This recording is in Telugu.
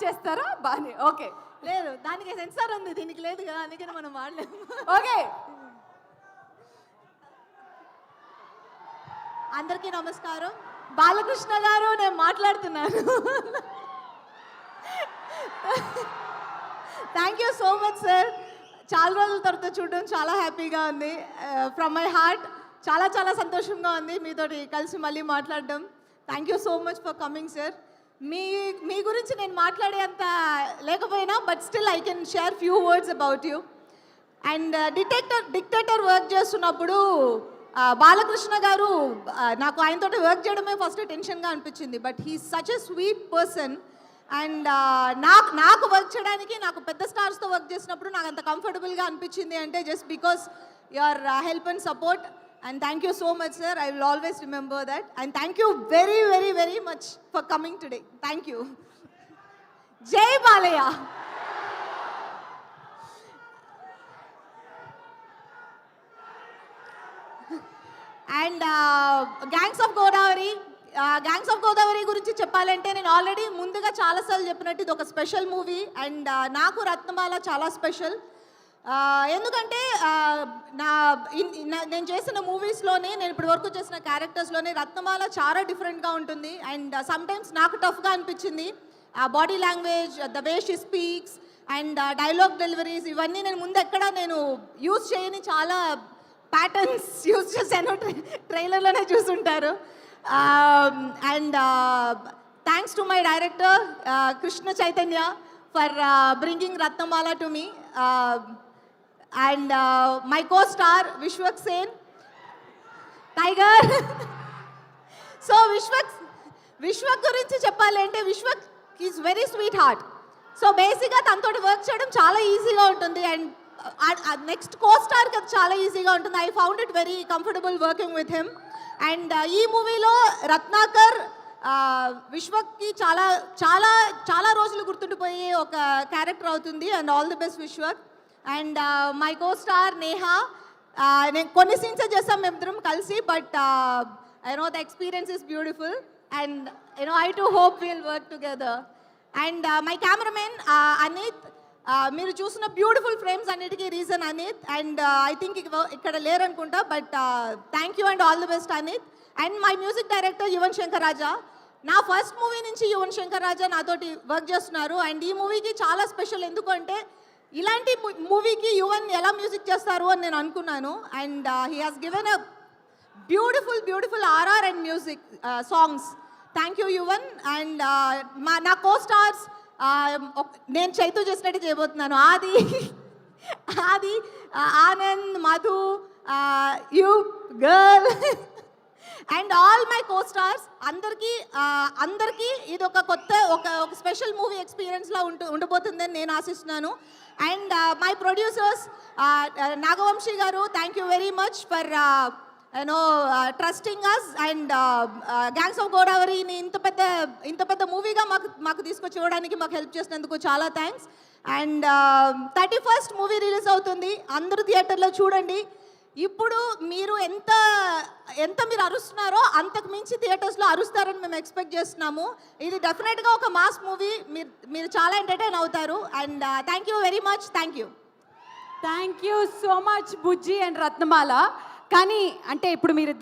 చేస్తారా బానే ఓకే లేదు దానికి సెన్సార్ ఉంది దీనికి లేదు కదా అందుకని మనం వాడలేము ఓకే అందరికీ నమస్కారం బాలకృష్ణ గారు నేను మాట్లాడుతున్నాను thank you so much sir చాలా రోజుల తర్వాత చూడడం చాలా హ్యాపీగా ఉంది ఫ్రమ్ మై హార్ట్ చాలా చాలా సంతోషంగా ఉంది మీతోటి కలిసి మళ్ళీ మాట్లాడడం thank you so much for coming sir మీ గురించి నేను మాట్లాడేంత లేకపోయినా but still I can share few words about you and Dictator work చేస్తున్నప్పుడు బాలకృష్ణ గారు నాకు ఆయనతో వర్క్ చేయడమే ఫస్ట్ టెన్షన్గా అనిపించింది but he such a sweet person and నాకు వర్క్ చేయడానికి నాకు పెద్ద స్టార్స్తో వర్క్ చేసినప్పుడు నాకు అంత కంఫర్టబుల్గా అనిపించింది అంటే just because your help and support and thank you so much sir I will always remember that and thank you very very very much for coming today thank you జై Balayya and gangs of Godavari గురించి చెప్పాలంటే నేను ఆల్రెడీ ముందుగా చాలాసార్లు చెప్పినట్టు ఇది ఒక స్పెషల్ మూవీ అండ్ నాకు రత్నమాల చాలా స్పెషల్ ఎందుకంటే నేను చేసిన మూవీస్లోనే నేను ఇప్పటి వరకు చేసిన క్యారెక్టర్స్లోనే రత్నమాల చాలా డిఫరెంట్గా ఉంటుంది అండ్ సమ్టైమ్స్ నాకు టఫ్గా అనిపించింది body language the way she speaks and dialogue deliveries ఇవన్నీ నేను ముందు ఎక్కడ నేను యూజ్ చేయని చాలా ప్యాటర్న్స్ యూజ్ చేశాను ట్రైలర్లోనే చూసుంటారు and thanks to my director Krishna Chaitanya for bringing Ratnamala to me and my co star Vishwak Sen tiger so Vishwak గురించి చెప్పాలంటే Vishwak is very sweet heart so బేసిక్గా తనతో వర్క్ చేయడం చాలా ఈజీగా ఉంటుంది అండ్ నెక్స్ట్ కో స్టార్కి అది చాలా ఈజీగా ఉంటుంది I found it very comfortable working with him and ఈ మూవీలో రత్నాకర్ విశ్వక్కి చాలా చాలా చాలా రోజులు గుర్తుండిపోయే ఒక క్యారెక్టర్ అవుతుంది and all the best Vishwak and my co star Neha నేను కొన్ని సీన్సే చేస్తాం మేమిద్దరం కలిసి but I know the experience is beautiful and I too hope will work together and my cameraman Anith మీరు చూసిన బ్యూటిఫుల్ ఫ్రేమ్స్ అన్నిటికీ reason Anith and I think ఇక్కడ లేరనుకుంటా but thank you and all the best Anith and my music director Yuvan Shankar Raja నా ఫస్ట్ మూవీ నుంచి యువన్ శంకర్ రాజా నాతోటి వర్క్ చేస్తున్నారు అండ్ ఈ మూవీకి చాలా స్పెషల్ ఎందుకంటే ఇలాంటి మూవీకి యువన్ ఎలా మ్యూజిక్ చేస్తారు అని నేను అనుకున్నాను and he has given a beautiful RR and music songs thank you Yuvan and నా కో స్టార్స్ నేను చైతూ చేసినట్టు చేయబోతున్నాను Aadi Anand Madhu you girl and all my co stars అందరికీ ఇది ఒక కొత్త ఒక స్పెషల్ మూవీ ఎక్స్పీరియన్స్లా ఉండబోతుందని నేను ఆశిస్తున్నాను and my producers Nagavamshi garu thank you very much for trusting us and gangs of గోదావరిని ఇంత పెద్ద మూవీగా మాకు తీసుకొచ్చి ఇవ్వడానికి మాకు హెల్ప్ చేసినందుకు చాలా thanks and 31st movie release అవుతుంది అందరూ థియేటర్లో చూడండి ఇప్పుడు మీరు ఎంత మీరు అరుస్తున్నారో అంతకు మించి థియేటర్స్లో అరుస్తారని మేము ఎక్స్పెక్ట్ చేస్తున్నాము ఇది డెఫినెట్గా ఒక మాస్ మూవీ మీరు చాలా ఎంటర్టైన్ అవుతారు and thank you very much thank you so much Bujji and Ratnamala కానీ అంటే ఇప్పుడు మీరు